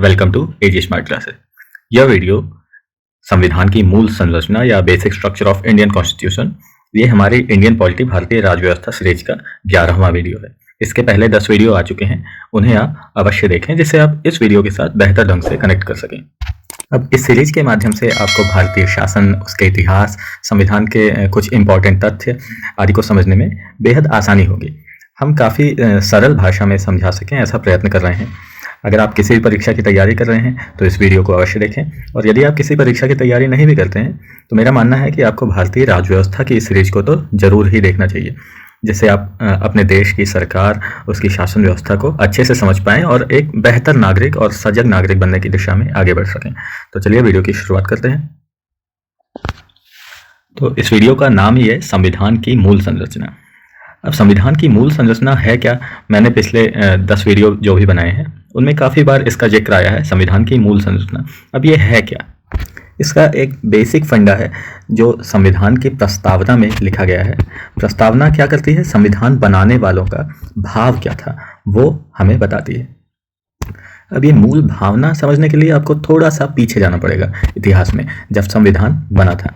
Welcome to AG smart classes. यह वीडियो संविधान की मूल संरचना या basic structure of Indian constitution, ये हमारी इंडियन पॉलिटी भारतीय राज्य व्यवस्था सीरीज का 11वां वीडियो है। इसके पहले 10 वीडियो आ चुके हैं, उन्हें आप अवश्य देखें जिससे आप इस वीडियो के साथ बेहतर ढंग से कनेक्ट कर सकें। अब इस सीरीज के माध्यम से आपको भारतीय शासन, उसके इतिहास, संविधान के कुछ इंपॉर्टेंट तथ्य आदि को समझने में बेहद आसानी होगी। हम काफ़ी सरल भाषा में समझा सकें ऐसा प्रयत्न कर रहे हैं। अगर आप किसी भी परीक्षा की तैयारी कर रहे हैं तो इस वीडियो को अवश्य देखें, और यदि आप किसी परीक्षा की तैयारी नहीं भी करते हैं तो मेरा मानना है कि आपको भारतीय राज्य व्यवस्था की इस सीरीज को तो जरूर ही देखना चाहिए, जिससे आप अपने देश की सरकार, उसकी शासन व्यवस्था को अच्छे से समझ पाएं और एक बेहतर नागरिक और सजग नागरिक बनने की दिशा में आगे बढ़ सकें। तो चलिए वीडियो की शुरुआत करते हैं। तो इस वीडियो का नाम ही है संविधान की मूल संरचना। अब संविधान की मूल संरचना है क्या? मैंने पिछले 10 वीडियो जो भी बनाए हैं उनमें काफ़ी बार इसका जिक्र आया है, संविधान की मूल संरचना। अब ये है क्या? इसका एक बेसिक फंडा है जो संविधान की प्रस्तावना में लिखा गया है। प्रस्तावना क्या करती है? संविधान बनाने वालों का भाव क्या था वो हमें बताती है। अब ये मूल भावना समझने के लिए आपको थोड़ा सा पीछे जाना पड़ेगा इतिहास में, जब संविधान बना था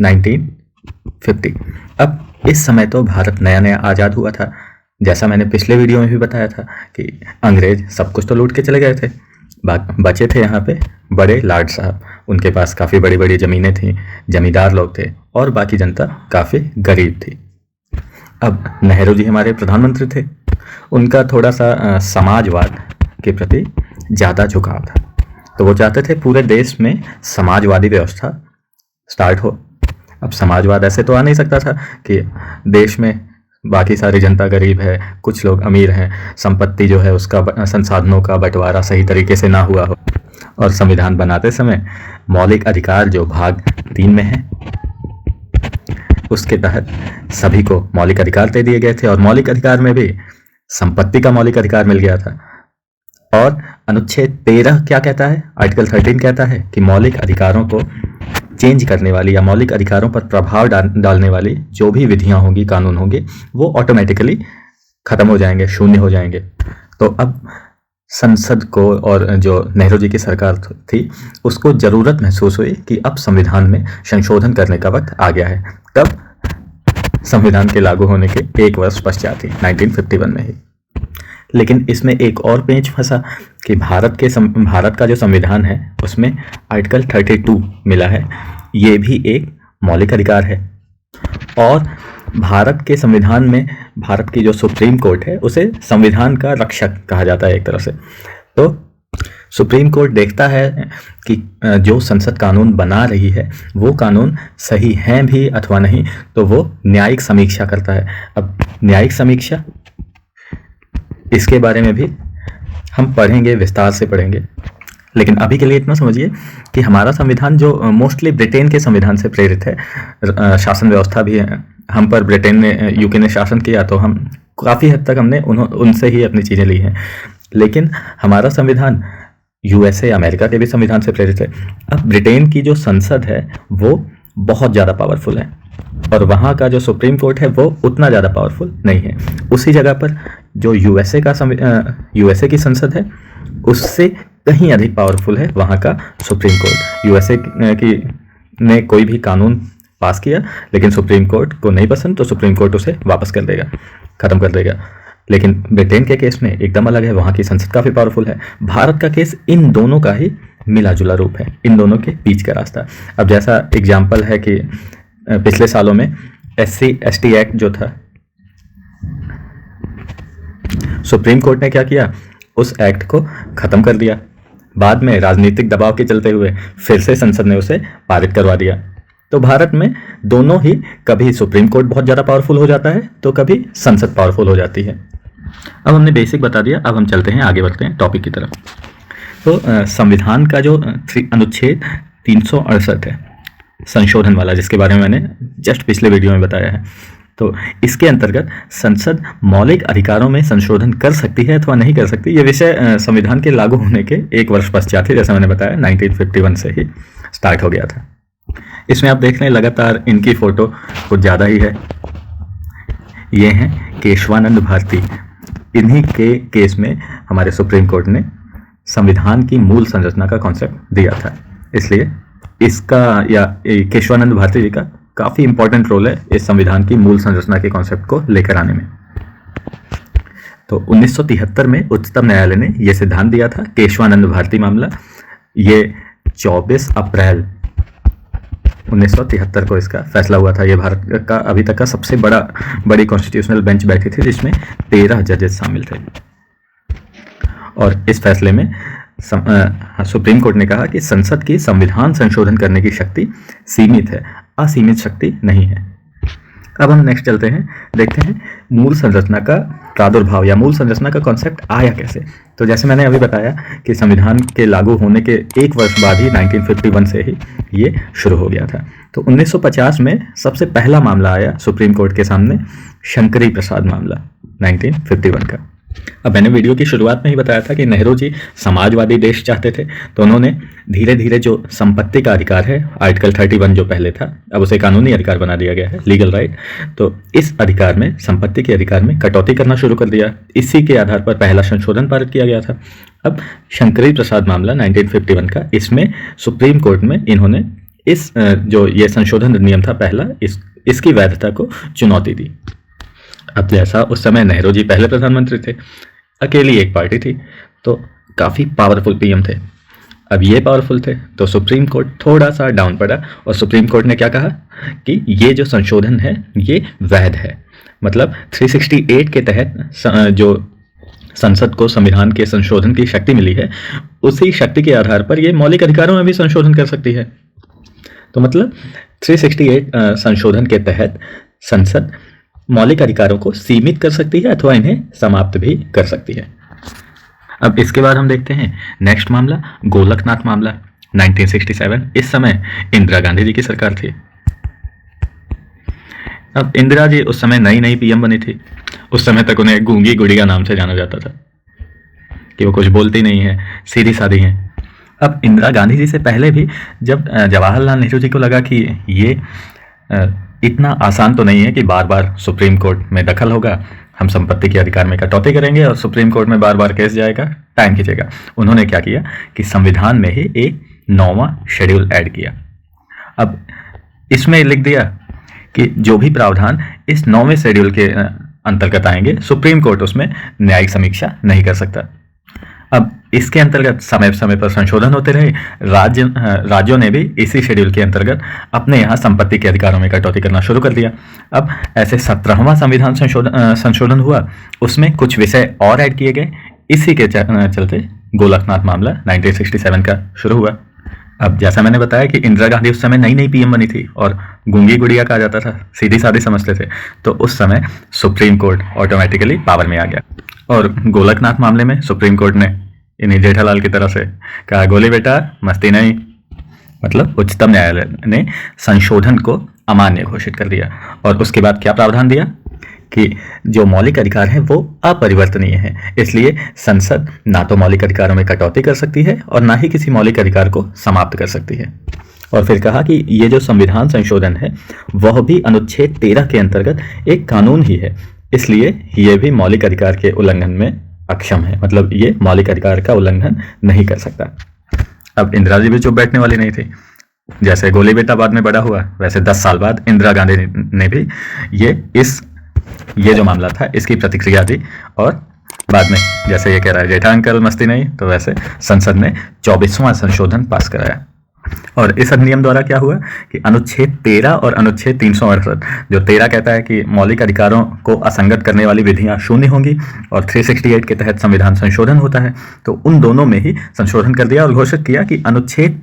1950। अब इस समय तो भारत नया नया आज़ाद हुआ था। जैसा मैंने पिछले वीडियो में भी बताया था कि अंग्रेज सब कुछ तो लूट के चले गए थे, बचे थे यहाँ पे बड़े लाट साहब। उनके पास काफ़ी बड़ी बड़ी ज़मीनें थीं, जमींदार लोग थे और बाकी जनता काफ़ी गरीब थी। अब नेहरू जी हमारे प्रधानमंत्री थे, उनका थोड़ा सा समाजवाद के प्रति ज़्यादा झुकाव था, तो वो चाहते थे पूरे देश में समाजवादी व्यवस्था स्टार्ट हो। अब समाजवाद ऐसे तो आ नहीं सकता था कि देश में बाकी सारी जनता गरीब है, कुछ लोग अमीर हैं, संपत्ति जो है उसका, संसाधनों का बंटवारा सही तरीके से ना हुआ हो। और संविधान बनाते समय मौलिक अधिकार जो भाग 3 में है उसके तहत सभी को मौलिक अधिकार दे दिए गए थे, और मौलिक अधिकार में भी संपत्ति का मौलिक अधिकार मिल गया था। और अनुच्छेद 13 क्या कहता है? आर्टिकल 13 कहता है कि मौलिक अधिकारों को चेंज करने वाली या मौलिक अधिकारों पर प्रभाव डालने वाली जो भी विधियां होंगी, कानून होंगे, वो ऑटोमेटिकली खत्म हो जाएंगे, शून्य हो जाएंगे। तो अब संसद को और जो नेहरू जी की सरकार थी उसको जरूरत महसूस हुई कि अब संविधान में संशोधन करने का वक्त आ गया है। तब संविधान के लागू होने के 1 वर्ष पश्चात ही 1951 में ही। लेकिन इसमें एक और पेंच फंसा कि भारत का जो संविधान है उसमें आर्टिकल 32 मिला है, ये भी एक मौलिक अधिकार है। और भारत के संविधान में भारत की जो सुप्रीम कोर्ट है उसे संविधान का रक्षक कहा जाता है एक तरह से। तो सुप्रीम कोर्ट देखता है कि जो संसद कानून बना रही है वो कानून सही हैं भी अथवा नहीं, तो वो न्यायिक समीक्षा करता है। अब न्यायिक समीक्षा, इसके बारे में भी हम पढ़ेंगे, विस्तार से पढ़ेंगे। लेकिन अभी के लिए इतना समझिए कि हमारा संविधान जो मोस्टली ब्रिटेन के संविधान से प्रेरित है, शासन व्यवस्था भी है हम पर ब्रिटेन ने, यूके ने शासन किया, तो हम काफ़ी हद तक हमने उनसे ही अपनी चीज़ें ली हैं। लेकिन हमारा संविधान यूएसए, अमेरिका के भी संविधान से प्रेरित है। अब ब्रिटेन की जो संसद है वो बहुत ज़्यादा पावरफुल है और वहाँ का जो सुप्रीम कोर्ट है वो उतना ज़्यादा पावरफुल नहीं है। उसी जगह पर जो यूएसए की संसद है उससे कहीं अधिक पावरफुल है वहाँ का सुप्रीम कोर्ट। यूएसए की ने कोई भी कानून पास किया लेकिन सुप्रीम कोर्ट को नहीं पसंद, तो सुप्रीम कोर्ट उसे वापस कर देगा, ख़त्म कर देगा। लेकिन ब्रिटेन के केस में एकदम अलग है, वहाँ की संसद काफ़ी पावरफुल है। भारत का केस इन दोनों का ही मिला जुला रूप है, इन दोनों के बीच का रास्ता। अब जैसा एग्जाम्पल है कि पिछले सालों में SC/ST एक्ट जो था, सुप्रीम कोर्ट ने क्या किया, उस एक्ट को ख़त्म कर दिया। बाद में राजनीतिक दबाव के चलते हुए फिर से संसद ने उसे पारित करवा दिया। तो भारत में दोनों ही, कभी सुप्रीम कोर्ट बहुत ज़्यादा पावरफुल हो जाता है तो कभी संसद पावरफुल हो जाती है। अब हमने बेसिक बता दिया, अब हम चलते हैं, आगे बढ़ते हैं टॉपिक की तरफ। तो संविधान का जो अनुच्छेद 368 है संशोधन वाला, जिसके बारे में मैंने जस्ट पिछले वीडियो में बताया है, तो इसके अंतर्गत संसद मौलिक अधिकारों में संशोधन कर सकती है अथवा नहीं कर सकती। ये विषय संविधान के लागू होने के 1 वर्ष पश्चात ही, जैसा मैंने बताया, 1951 से ही स्टार्ट हो गया था। इसमें आप देख रहे हैं लगातार इनकी फ़ोटो कुछ ज़्यादा ही है। ये हैं केशवानंद भारती। इन्हीं के केस में हमारे सुप्रीम कोर्ट ने संविधान की मूल संरचना का कॉन्सेप्ट दिया था। इसलिए इसका या केशवानंद भारती जी का काफ़ी इंपॉर्टेंट रोल है इस संविधान की मूल संरचना के कॉन्सेप्ट को लेकर आने में। तो 1973 में उच्चतम न्यायालय ने यह सिद्धांत दिया था, केशवानंद भारती मामला। ये 24 अप्रैल 1973 को इसका फैसला हुआ था। यह भारत का अभी तक का सबसे बड़ी कॉन्स्टिट्यूशनल बेंच बैठी थी, जिसमें 13 जजेस शामिल थे। और इस फैसले में सुप्रीम कोर्ट ने कहा कि संसद की संविधान संशोधन करने की शक्ति सीमित है, असीमित शक्ति नहीं है। अब हम नेक्स्ट चलते हैं, देखते हैं मूल संरचना का प्रादुर्भाव या मूल संरचना का कॉन्सेप्ट आया कैसे। तो जैसे मैंने अभी बताया कि संविधान के लागू होने के एक वर्ष बाद ही 1951 से ही ये शुरू हो गया था। तो 1950 में सबसे पहला मामला आया सुप्रीम कोर्ट के सामने, शंकरी प्रसाद मामला 1951 का। अब मैंने वीडियो की शुरुआत में ही बताया था कि नेहरू जी समाजवादी देश चाहते थे, तो उन्होंने धीरे धीरे जो संपत्ति का अधिकार है, आर्टिकल 31 जो पहले था, अब उसे कानूनी अधिकार बना दिया गया है, लीगल राइट। तो इस अधिकार में, संपत्ति के अधिकार में कटौती करना शुरू कर दिया। इसी के आधार पर पहला संशोधन पारित किया गया था। अब शंकरी प्रसाद मामला 1951 का, इसमें सुप्रीम कोर्ट में इन्होंने इस जो ये संशोधन अधिनियम था पहला, इसकी वैधता को चुनौती दी। अब जैसा उस समय नेहरू जी पहले प्रधानमंत्री थे, अकेली एक पार्टी थी, तो काफ़ी पावरफुल पीएम थे। अब ये पावरफुल थे तो सुप्रीम कोर्ट थोड़ा सा डाउन पड़ा, और सुप्रीम कोर्ट ने क्या कहा कि ये जो संशोधन है ये वैध है। मतलब 368 के तहत जो संसद को संविधान के संशोधन की शक्ति मिली है, उसी शक्ति के आधार पर ये मौलिक अधिकारों में भी संशोधन कर सकती है। तो मतलब 368 संशोधन के तहत संसद मौलिक अधिकारों को सीमित कर सकती है अथवा इन्हें समाप्त भी कर सकती है। अब इसके बाद हम देखते हैं नेक्स्ट मामला, गोलकनाथ मामला 1967। इस समय इंदिरा गांधी जी की सरकार थी। अब इंदिरा जी उस समय नई पीएम बनी थी। उस समय तक उन्हें गूंगी गुड़िया नाम से जाना जाता था कि वो कुछ बोलती नहीं है, सीधी सादी हैं। अब इंदिरा गांधी जी से पहले भी जब जवाहरलाल नेहरू जी को लगा कि ये इतना आसान तो नहीं है कि बार बार सुप्रीम कोर्ट में दखल होगा, हम संपत्ति के अधिकार में कटौती करेंगे और सुप्रीम कोर्ट में बार बार केस जाएगा, टाइम खींचेगा। उन्होंने क्या किया कि संविधान में ही एक 9वां शेड्यूल ऐड किया। अब इसमें लिख दिया कि जो भी प्रावधान इस 9वें शेड्यूल के अंतर्गत आएंगे, सुप्रीम कोर्ट उसमें न्यायिक समीक्षा नहीं कर सकता। अब इसके अंतर्गत समय समय पर संशोधन होते रहे। राज्यों ने भी इसी शेड्यूल के अंतर्गत अपने यहाँ संपत्ति के अधिकारों में कटौती करना शुरू कर दिया। अब ऐसे 17वां संविधान संशोधन हुआ, उसमें कुछ विषय और ऐड किए गए। इसी के चलते गोलकनाथ मामला 1967 का शुरू हुआ। अब जैसा मैंने बताया कि इंदिरा गांधी उस समय नई पीएम बनी थी और गूंगी गुड़िया कहा जाता था, सीधी सादी समझते थे, तो उस समय सुप्रीम कोर्ट ऑटोमेटिकली पावर में आ गया। और गोलकनाथ मामले में सुप्रीम कोर्ट ने इन्हीं जेठालाल की तरह से कहा, गोली बेटा मस्ती नहीं। मतलब उच्चतम न्यायालय ने संशोधन को अमान्य घोषित कर दिया। और उसके बाद क्या प्रावधान दिया कि जो मौलिक अधिकार है वो अपरिवर्तनीय है, इसलिए संसद ना तो मौलिक अधिकारों में कटौती कर सकती है और ना ही किसी मौलिक अधिकार को समाप्त कर सकती है। और फिर कहा कि ये जो संविधान संशोधन है वह भी अनुच्छेद 13 के अंतर्गत एक कानून ही है, इसलिए ये भी मौलिक अधिकार के उल्लंघन में अक्षम है। मतलब ये मौलिक अधिकार का उल्लंघन नहीं कर सकता। अब इंदिरा जी भी चुप बैठने वाली नहीं थी। जैसे गोली बेटा बाद में बड़ा हुआ, वैसे 10 साल बाद इंदिरा गांधी ने भी ये जो मामला था इसकी प्रतिक्रिया दी। और बाद में जैसे ये कह रहा है जेठा अंकल मस्ती नहीं, तो वैसे संसद ने 24वां संशोधन पास कराया। और इस अधिनियम द्वारा क्या हुआ कि अनुच्छेद 13 और अनुच्छेद 368, जो 13 कहता है कि मौलिक अधिकारों को असंगत करने वाली विधियां शून्य होंगी, और 368 के तहत संविधान संशोधन होता है, तो उन दोनों में ही संशोधन कर दिया और घोषित किया कि अनुच्छेद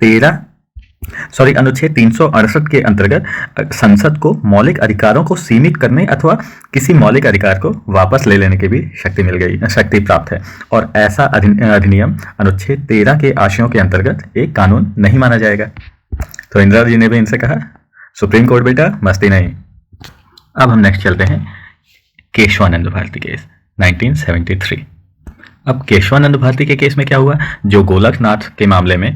368 के अंतर्गत संसद को मौलिक अधिकारों को सीमित करने अथवा किसी मौलिक अधिकार को वापस ले लेने की भी शक्ति प्राप्त है। और ऐसा अधिनियम अनुच्छेद 13 के आशयों के अंतर्गत एक कानून नहीं माना जाएगा। तो इंदिरा जी ने भी इनसे कहा, सुप्रीम कोर्ट बेटा मस्ती नहीं। अब हम नेक्स्ट चलते हैं केशवानंद भारती केस 1973। अब केशवानंद भारती के केस में क्या हुआ, जो गोलकनाथ के मामले में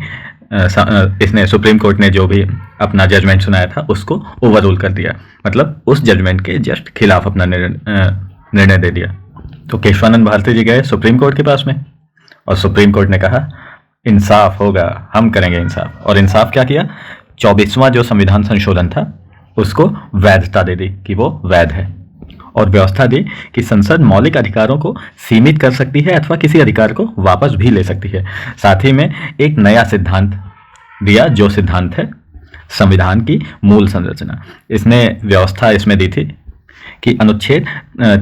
इसने सुप्रीम कोर्ट ने जो भी अपना जजमेंट सुनाया था उसको ओवररूल कर दिया। मतलब उस जजमेंट के जस्ट खिलाफ अपना निर्णय दे दिया। तो केशवानंद भारती जी गए सुप्रीम कोर्ट के पास में और सुप्रीम कोर्ट ने कहा इंसाफ होगा, हम करेंगे इंसाफ। और इंसाफ क्या किया, 24वां जो संविधान संशोधन था उसको वैधता दे दी कि वो वैध है, और व्यवस्था दी कि संसद मौलिक अधिकारों को सीमित कर सकती है अथवा किसी अधिकार को वापस भी ले सकती है। साथ ही में एक नया सिद्धांत दिया, जो सिद्धांत है संविधान की मूल संरचना। इसने व्यवस्था इसमें दी थी कि अनुच्छेद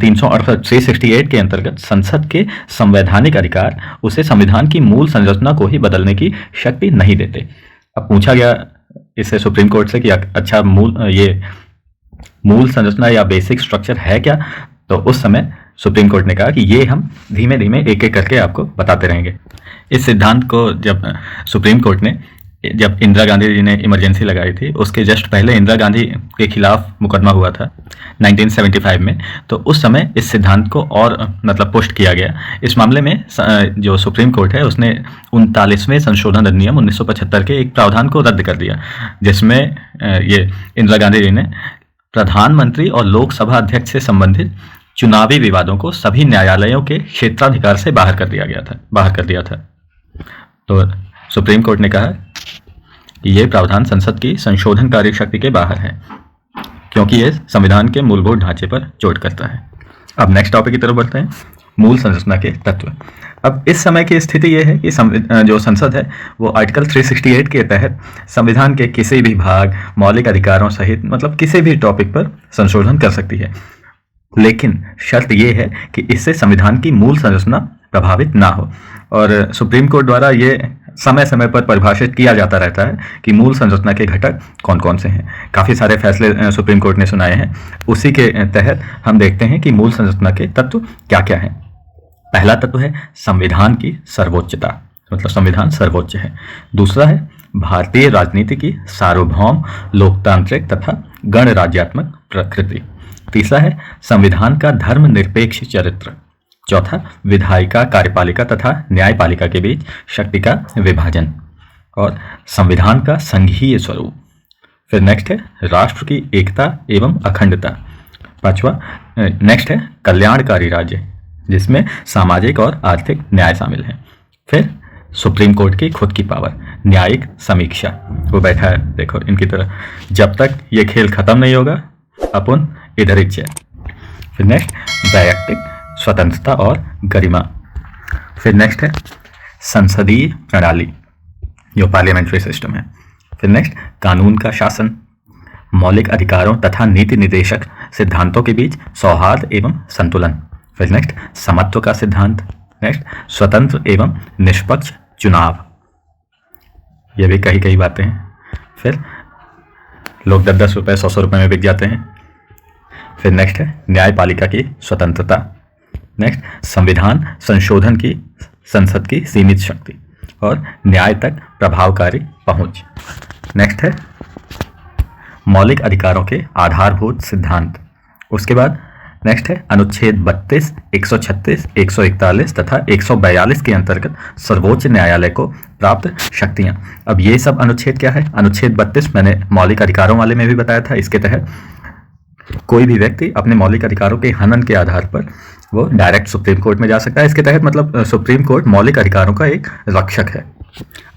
368 के अंतर्गत संसद के संवैधानिक अधिकार उसे संविधान की मूल संरचना को ही बदलने की शक्ति नहीं देते। अब पूछा गया इससे सुप्रीम कोर्ट से कि अच्छा मूल संरचना या बेसिक स्ट्रक्चर है क्या, तो उस समय सुप्रीम कोर्ट ने कहा कि ये हम धीमे धीमे एक एक करके आपको बताते रहेंगे। इस सिद्धांत को जब सुप्रीम कोर्ट ने, जब इंदिरा गांधी जी ने इमरजेंसी लगाई थी, उसके जस्ट पहले इंदिरा गांधी के खिलाफ मुकदमा हुआ था 1975 में, तो उस समय इस सिद्धांत को और मतलब पुष्ट किया गया। इस मामले में जो सुप्रीम कोर्ट है उसने 39वें संशोधन अधिनियम 1975 के एक प्रावधान को रद्द कर दिया, जिसमें ये इंदिरा गांधी जी ने प्रधानमंत्री और लोकसभा अध्यक्ष से संबंधित चुनावी विवादों को सभी न्यायालयों के क्षेत्राधिकार से बाहर कर दिया था। तो सुप्रीम कोर्ट ने कहा कि यह प्रावधान संसद की संशोधनकारी शक्ति के बाहर है, क्योंकि यह संविधान के मूलभूत ढांचे पर चोट करता है। अब नेक्स्ट टॉपिक की तरफ बढ़ते हैं, मूल संरचना के तत्व। अब इस समय की स्थिति यह है कि जो संसद है वो आर्टिकल 368 के तहत संविधान के किसी भी भाग, मौलिक अधिकारों सहित मतलब किसी भी टॉपिक पर संशोधन कर सकती है, लेकिन शर्त यह है कि इससे संविधान की मूल संरचना प्रभावित ना हो। और सुप्रीम कोर्ट द्वारा ये समय समय पर परिभाषित किया जाता रहता है कि मूल संरचना के घटक कौन कौन से हैं। काफ़ी सारे फैसले सुप्रीम कोर्ट ने सुनाए हैं, उसी के तहत हम देखते हैं कि मूल संरचना के तत्व क्या क्या हैं। पहला तत्व है संविधान की सर्वोच्चता, मतलब संविधान सर्वोच्च है। दूसरा है भारतीय राजनीति की सार्वभौम, लोकतांत्रिक तथा गणराज्यात्मक प्रकृति। तीसरा है संविधान का धर्मनिरपेक्ष चरित्र। चौथा विधायिका, कार्यपालिका तथा न्यायपालिका के बीच शक्ति का विभाजन और संविधान का संघीय स्वरूप। फिर नेक्स्ट है राष्ट्र की एकता एवं अखंडता। पांचवा नेक्स्ट है कल्याणकारी राज्य, जिसमें सामाजिक और आर्थिक न्याय शामिल है। फिर सुप्रीम कोर्ट की खुद की पावर, न्यायिक समीक्षा, वो बैठा है देखो इनकी तरह, जब तक ये खेल खत्म नहीं होगा अपन इधर ही चेयर। फिर नेक्स्ट वैयक्तिक स्वतंत्रता और गरिमा। फिर नेक्स्ट है संसदीय प्रणाली, जो पार्लियामेंट्री सिस्टम है। फिर नेक्स्ट कानून का शासन, मौलिक अधिकारों तथा नीति निर्देशक सिद्धांतों के बीच सौहार्द एवं संतुलन। फिर नेक्स्ट समत्व का सिद्धांत। नेक्स्ट स्वतंत्र एवं निष्पक्ष चुनाव, ये भी कई बातें हैं। फिर लोग 10-10 रुपये 100-100 रुपये में बिक जाते हैं। फिर नेक्स्ट है न्यायपालिका की स्वतंत्रता। नेक्स्ट संविधान संशोधन की संसद की सीमित शक्ति और न्याय तक प्रभावकारी पहुंच। नेक्स्ट है मौलिक अधिकारों के आधारभूत सिद्धांत। उसके बाद नेक्स्ट है अनुच्छेद 32, 136, 141 तथा 142 के अंतर्गत सर्वोच्च न्यायालय को प्राप्त शक्तियां। अब ये सब अनुच्छेद क्या है? अनुच्छेद 32 मैंने मौलिक अधिकारों वाले में भी बताया था। इसके तहत कोई भी व्यक्ति अपने मौलिक अधिकारों के हनन के आधार पर वो डायरेक्ट सुप्रीम कोर्ट में जा सकता है। इसके तहत मतलब सुप्रीम कोर्ट मौलिक अधिकारों का एक रक्षक है।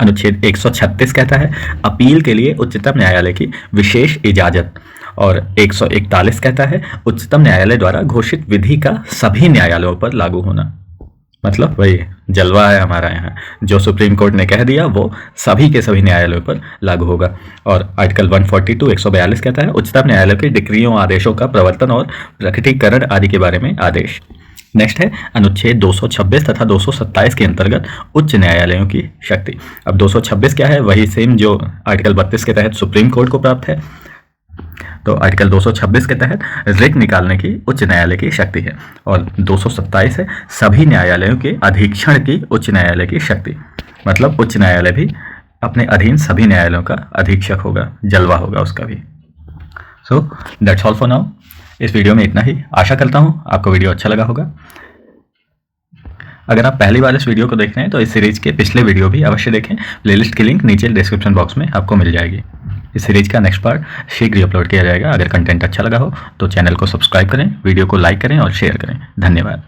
अनुच्छेद 136 कहता है अपील के लिए उच्चतम न्यायालय की विशेष इजाजत, और 141 कहता है उच्चतम न्यायालय द्वारा घोषित विधि का सभी न्यायालयों पर लागू होना। मतलब वही जलवा है हमारा यहाँ, जो सुप्रीम कोर्ट ने कह दिया वो सभी के सभी न्यायालयों पर लागू होगा। और आर्टिकल 142 142 कहता है उच्चतम न्यायालय के डिक्रियों, आदेशों का प्रवर्तन और प्रकटीकरण आदि के बारे में आदेश। नेक्स्ट है अनुच्छेद 226 तथा 227 के अंतर्गत उच्च न्यायालयों की शक्ति। अब 226 क्या है? वही सेम जो आर्टिकल 32 के तहत सुप्रीम कोर्ट को प्राप्त है। तो आर्टिकल 226 के तहत रिट निकालने की उच्च न्यायालय की शक्ति है, और 227 है सभी न्यायालयों के अधीक्षण की उच्च न्यायालय की शक्ति। मतलब उच्च न्यायालय भी अपने अधीन सभी न्यायालयों का अधीक्षक होगा, जलवा होगा उसका भी। So that's all for now. इस वीडियो में इतना ही। आशा करता हूँ आपको वीडियो अच्छा लगा होगा। अगर आप पहली बार इस वीडियो को देख रहे हैं तो इस सीरीज के पिछले वीडियो भी अवश्य देखें। प्लेलिस्ट की लिंक नीचे डिस्क्रिप्शन बॉक्स में आपको मिल जाएगी। इस सीरीज का नेक्स्ट पार्ट शीघ्र ही अपलोड किया जाएगा। अगर कंटेंट अच्छा लगा हो तो चैनल को सब्सक्राइब करें, वीडियो को लाइक करें और शेयर करें। धन्यवाद।